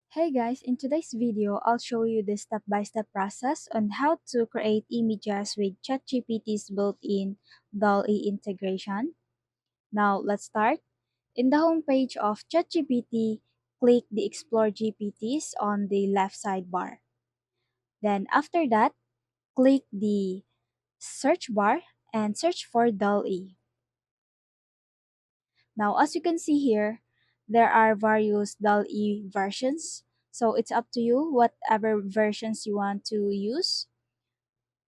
Hey guys, in today's video, I'll show you the step-by-step process on how to create images with ChatGPT's built-in DALL-E integration. Now, let's start. In the homepage of ChatGPT, click the Explore GPTs on the left sidebar. Then after that, click the search bar and search for DALL-E. Now, as you can see here, there are various DALL-E versions. So it's up to you whatever versions you want to use.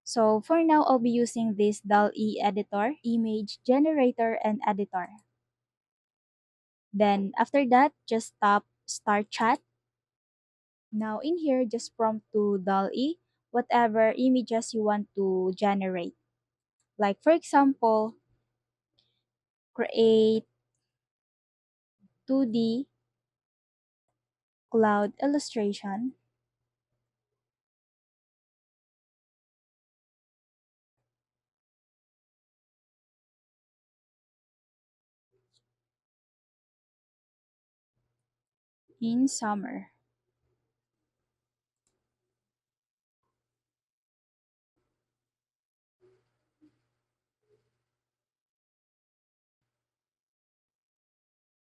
So for now, I'll be using this DALL-E editor, image generator and editor. Then after that, just tap start chat. Now in here, just prompt to DALL-E whatever images you want to generate. Like for example, create 2D cloud illustration in summer.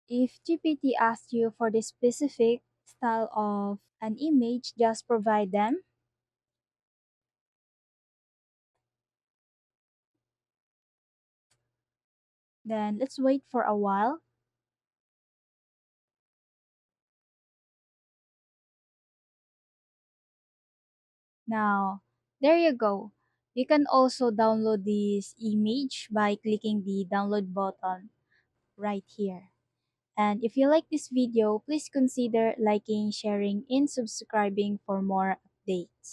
If GPT asks you for the specific style of an image, just provide them. Then let's wait for a while. Now, there you go. You can also download this image by clicking the download button right here. And if you like this video, please consider liking, sharing, and subscribing for more updates.